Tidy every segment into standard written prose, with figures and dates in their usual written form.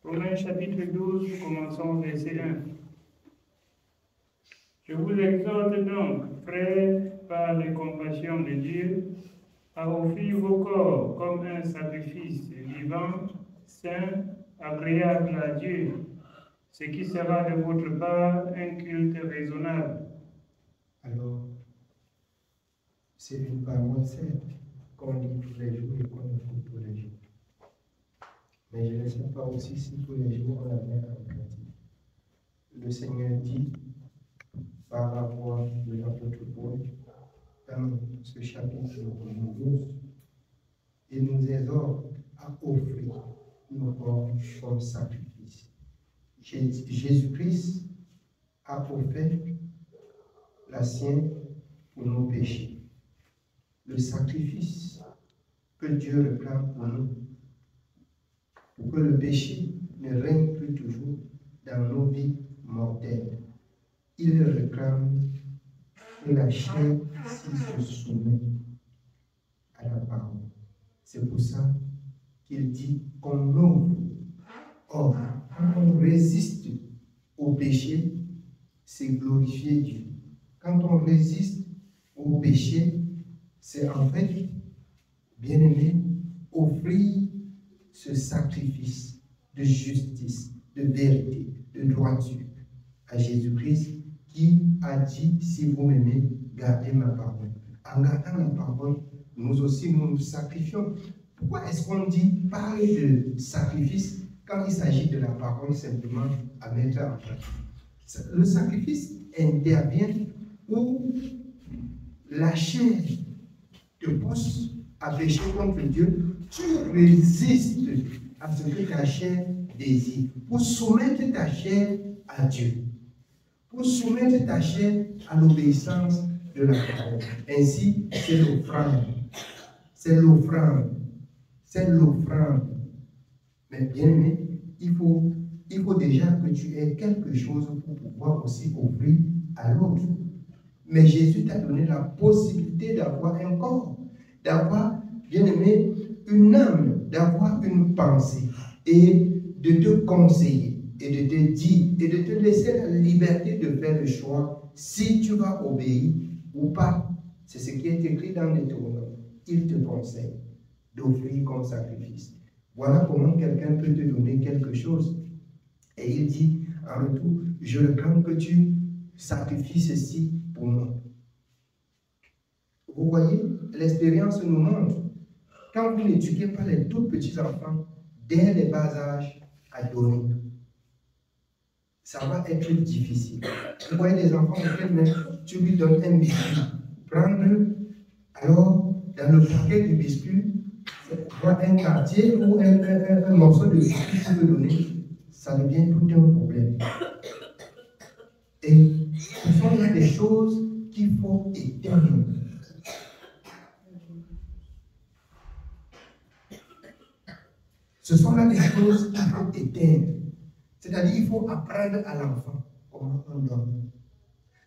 Romains chapitre 12, commençons verset 1. Je vous exhorte donc, frères, par les compassions de Dieu, à offrir vos corps comme un sacrifice vivant, saint, agréable à Dieu, ce qui sera de votre part un culte raisonnable. Alors, c'est une parole certes qu'on lit tous les jours et qu'on écoute tous les jours. Mais je ne sais pas aussi si tous les jours on la met en pratique. Le Seigneur dit, par la voix de l'apôtre Paul, dans ce chapitre 12, il nous exhorte à offrir nos corps comme sacrifice. Jésus-Christ a offert la sienne pour nos péchés. Le sacrifice que Dieu réclame pour nous, pour que le péché ne règne plus toujours dans nos vies mortelles. Il réclame que la chair se soumet à la parole. C'est pour ça qu'il dit qu'on offre. Or, quand on résiste au péché, c'est glorifier Dieu. Quand on résiste au péché, c'est en fait, bien aimé, offrir ce sacrifice de justice, de vérité, de droiture à Jésus-Christ qui a dit, si vous m'aimez, gardez ma parole. En gardant la parole, nous aussi nous sacrifions. Pourquoi est-ce qu'on dit parler de sacrifice quand il s'agit de la parole simplement à mettre en pratique? Le sacrifice intervient où la chair te pousse à pécher contre Dieu, tu résistes à ce que ta chair désire, pour soumettre ta chair à Dieu, pour soumettre ta chair à l'obéissance de la parole. Ainsi, c'est l'offrande. C'est l'offrande. C'est l'offrande. Mais bien aimé, il faut déjà que tu aies quelque chose pour pouvoir aussi offrir à l'autre. Mais Jésus t'a donné la possibilité d'avoir un corps, d'avoir, bien aimé, une âme, d'avoir une pensée et de te conseiller et de te dire et de te laisser la liberté de faire le choix si tu vas obéir ou pas. C'est ce qui est écrit dans Deutéronome. Il te conseille d'offrir comme sacrifice. Voilà comment quelqu'un peut te donner quelque chose. Et il dit, en retour, je réclame que tu sacrifies ceci pour moi. Vous voyez, l'expérience nous montre, quand vous n'éduquez pas les tout petits enfants, dès les bas âges, à donner, ça va être difficile. Vous voyez des enfants auxquels même tu lui donnes un biscuit, prendre, alors, dans le paquet du biscuit, un quartier ou un morceau de biscuit que tu veux donner, ça devient tout un problème. Et ce sont là des choses qu'il faut éteindre. Ce sont là des choses qu'il faut éteindre. C'est-à-dire qu'il faut apprendre à l'enfant comment on donne.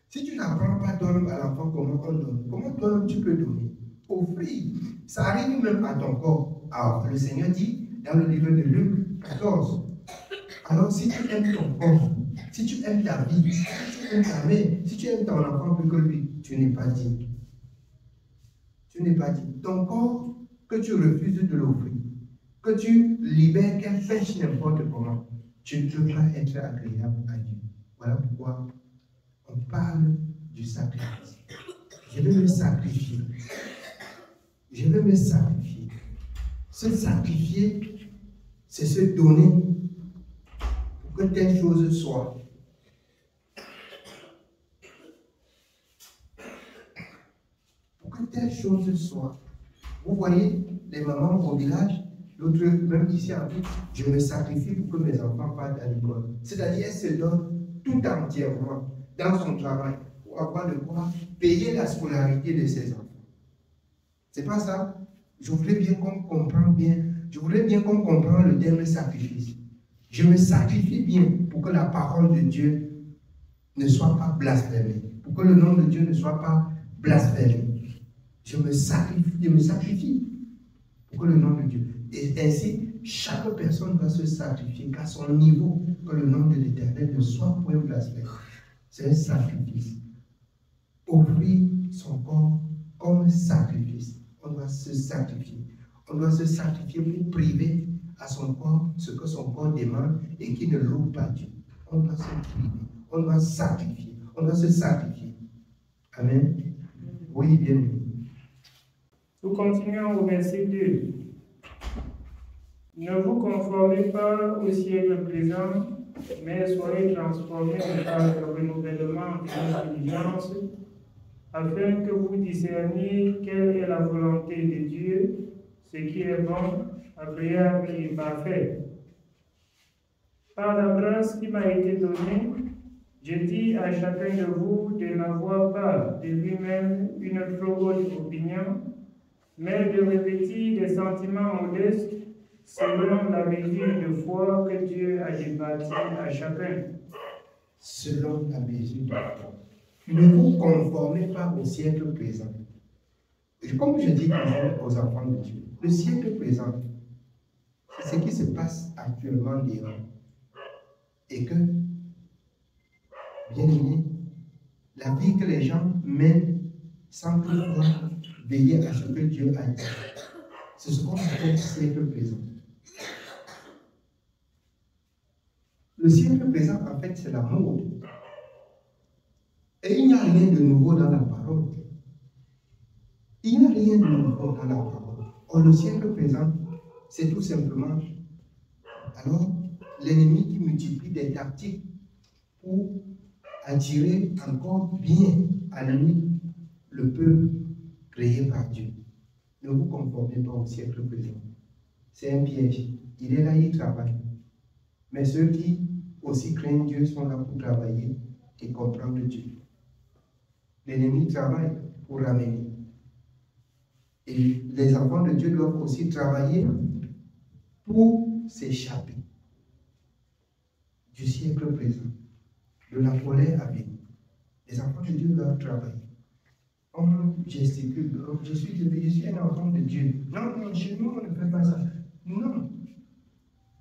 Si tu n'apprends pas à l'enfant comment on donne, comment toi tu peux donner? Offrir. Ça arrive même à ton corps. Alors, le Seigneur dit dans le livre de Luc 14, alors si tu aimes ton corps, si tu aimes ta vie, si tu aimes ta mère, si tu aimes ton enfant plus que lui, tu n'es pas digne. Tu n'es pas digne. Ton corps, que tu refuses de l'offrir, que tu libères qu'elle pêche n'importe comment, tu ne peux pas être agréable à Dieu. Voilà pourquoi on parle du sacrifice. Je vais me sacrifier. Je vais me sacrifier. Se sacrifier, c'est se donner pour que telle chose soit. Pour que telle chose soit. Vous voyez, les mamans au village, l'autre, même ici en Afrique, je me sacrifie pour que mes enfants partent à l'école. C'est-à-dire, elle se donne tout entièrement dans son travail pour avoir de quoi payer la scolarité de ses enfants. C'est pas ça. Je voudrais bien qu'on comprenne bien. Je voudrais bien qu'on comprenne le terme sacrifice. Je me sacrifie bien pour que la parole de Dieu ne soit pas blasphémée. Pour que le nom de Dieu ne soit pas blasphémé. Je me sacrifie pour que le nom de Dieu. Et ainsi, chaque personne doit se sacrifier qu'à son niveau, que le nom de l'Éternel ne soit point blasphémé. C'est un sacrifice. Offrir son corps comme sacrifice. On doit se sacrifier. On doit se sacrifier pour priver à son corps ce que son corps demande et qui ne loue pas Dieu. On doit se priver. On doit sacrifier. On doit se sacrifier. Amen. Oui, bien. Nous continuons au verset 2. Ne vous conformez pas au siècle présent, mais soyez transformés par le renouvellement de votre intelligence, afin que vous discerniez quelle est la volonté de Dieu, ce qui est bon, agréable et parfait. Par la grâce qui m'a été donnée, je dis à chacun de vous de n'avoir pas de lui-même une trop haute opinion, mais de revêtir des sentiments modestes selon la mesure de foi que Dieu a départie à chacun. Selon la mesure de foi. Ne vous conformez pas au siècle présent. Comme je dis toujours aux enfants de Dieu, le siècle présent, c'est ce qui se passe actuellement dehors. Et que, bien aimé, la vie que les gens mènent sans pouvoir veiller à ce que Dieu a dit, c'est ce qu'on appelle le siècle présent. Le siècle présent, en fait, c'est la mode. Et il n'y a rien de nouveau dans la parole. Il n'y a rien de nouveau dans la parole. Or, le siècle présent, c'est tout simplement, alors, l'ennemi qui multiplie des tactiques pour attirer encore bien à lui le peuple créé par Dieu. Ne vous conformez pas au siècle présent. C'est un piège. Il est là, il travaille. Mais ceux qui aussi craignent Dieu sont là pour travailler et comprendre Dieu. L'ennemi travaille pour ramener. Et les enfants de Dieu doivent aussi travailler pour s'échapper du siècle présent, de la colère à venir. Les enfants de Dieu doivent travailler. On gesticule, je suis un enfant de Dieu. Non, chez nous, on ne fait pas ça. Non.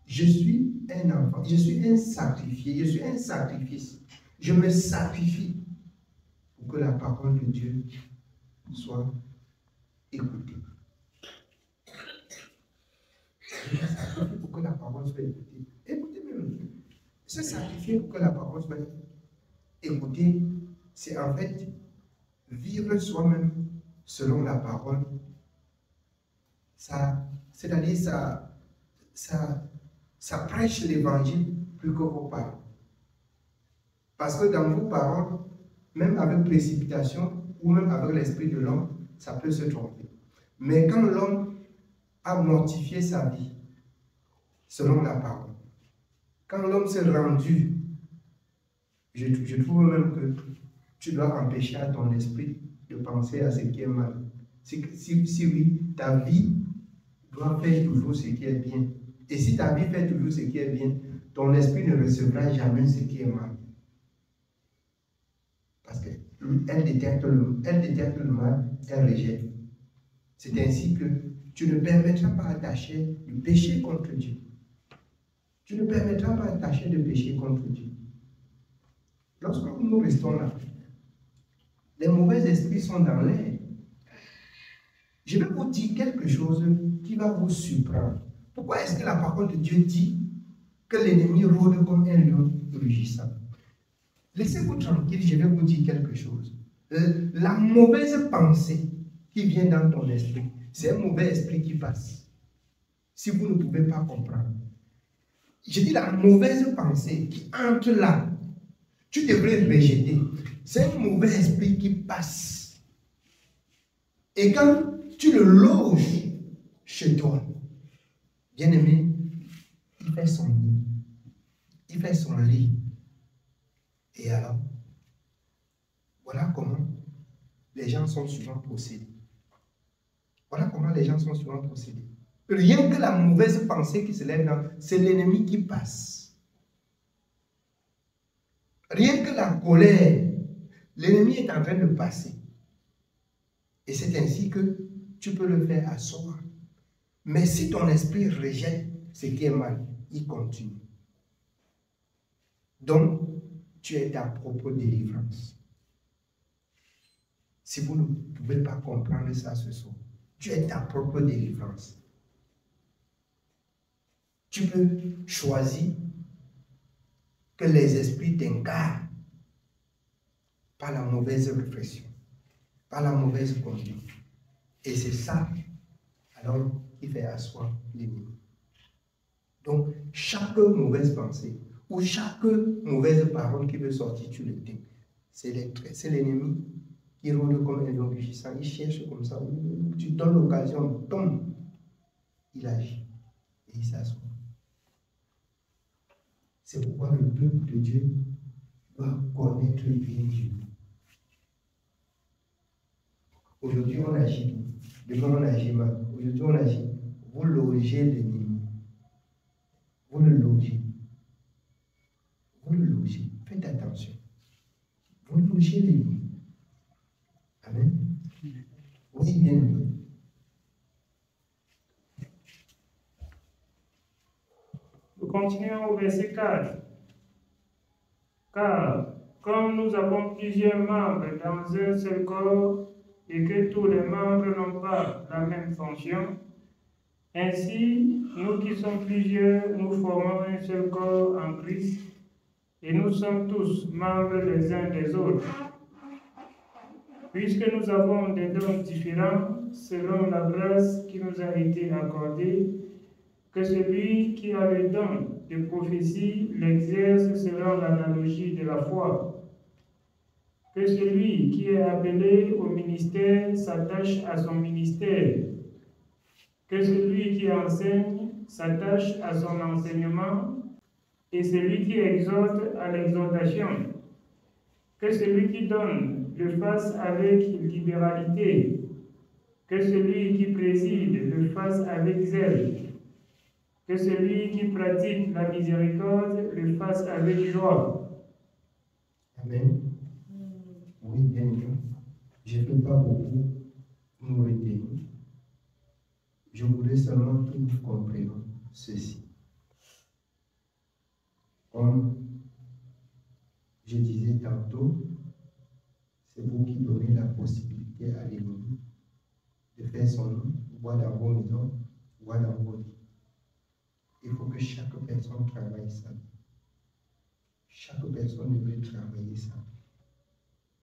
Je suis un enfant, je suis un sacrifié, je suis un sacrifice. Je me sacrifie pour que la parole de Dieu soit écoutée. Je me sacrifie pour que la parole soit écoutée. Écoutez même. Se sacrifier pour que la parole soit écoutée, c'est en fait vivre soi-même selon la parole. C'est-à-dire ça prêche l'évangile plus que vos paroles. Parce que dans vos paroles, même avec précipitation ou même avec l'esprit de l'homme, ça peut se tromper. Mais quand l'homme a mortifié sa vie selon la parole, quand l'homme s'est rendu, je trouve même que tu dois empêcher à ton esprit de penser à ce qui est mal. Si oui, ta vie doit faire toujours ce qui est bien. Et si ta vie fait toujours ce qui est bien, ton esprit ne recevra jamais ce qui est mal. Parce qu'elle détecte le mal, elle rejette. C'est ainsi que tu ne permettras pas à ta chair de pécher contre Dieu. Tu ne permettras pas à ta chair de pécher contre Dieu. Lorsque nous restons là, les mauvais esprits sont dans l'air. Je vais vous dire quelque chose qui va vous surprendre. Pourquoi est-ce que la parole de Dieu dit que l'ennemi rôde comme un lion rugissant? Laissez-vous tranquille, je vais vous dire quelque chose. La mauvaise pensée qui vient dans ton esprit, c'est un mauvais esprit qui passe. Si vous ne pouvez pas comprendre. Je dis la mauvaise pensée qui entre là, tu devrais rejeter. C'est un mauvais esprit qui passe. Et quand tu le loges chez toi, bien aimé, il fait son nid, il fait son lit. Et alors, voilà comment les gens sont souvent possédés. Voilà comment les gens sont souvent possédés. Rien que la mauvaise pensée qui se lève là, c'est l'ennemi qui passe. Rien que la colère, l'ennemi est en train de passer. Et c'est ainsi que tu peux le faire à soi. Mais si ton esprit rejette ce qui est mal, il continue. Donc, tu es ta propre délivrance. Si vous ne pouvez pas comprendre ça ce soir, tu es ta propre délivrance. Tu peux choisir que les esprits t'incarnent par la mauvaise réflexion, par la mauvaise conduite. Et c'est ça, alors, qui fait asseoir l'ennemi. Donc, chaque mauvaise pensée ou chaque mauvaise parole qui veut sortir, tu le tais. C'est l'ennemi qui rôde comme un lion rugissant. Il cherche comme ça. Tu donnes l'occasion, tombe. Il agit et il s'assoit. C'est pourquoi le peuple de Dieu doit connaître bien Dieu. Aujourd'hui, on agit. Demain, on agit mal. Aujourd'hui, on agit. Vous logez l'ennemi. Vous le logez. Vous le logez. Faites attention. Vous logez l'ennemi. Amen. Oui, bien aimé. Nous continuons au verset 4. Car, comme nous avons plusieurs membres dans un seul corps et que tous les membres n'ont pas la même fonction, ainsi, nous qui sommes plusieurs, nous formons un seul corps en Christ et nous sommes tous membres les uns des autres. Puisque nous avons des dons différents selon la grâce qui nous a été accordée, que celui qui a le don de prophétie l'exerce selon l'analogie de la foi. Que celui qui est appelé au ministère s'attache à son ministère. Que celui qui enseigne s'attache à son enseignement et celui qui exhorte à l'exhortation. Que celui qui donne le fasse avec libéralité. Que celui qui préside le fasse avec zèle. Que celui qui pratique la miséricorde le fasse avec joie. Amen. Oui, bien sûr. Je ne peux pas beaucoup nous retenir. Je voulais seulement que nous comprenions ceci. Comme je disais tantôt, c'est vous qui donnez la possibilité à l'ennemi de faire son nom, voire dans vos maisons, voire dans vos vies. Il faut que chaque personne travaille ça. Chaque personne devrait travailler ça.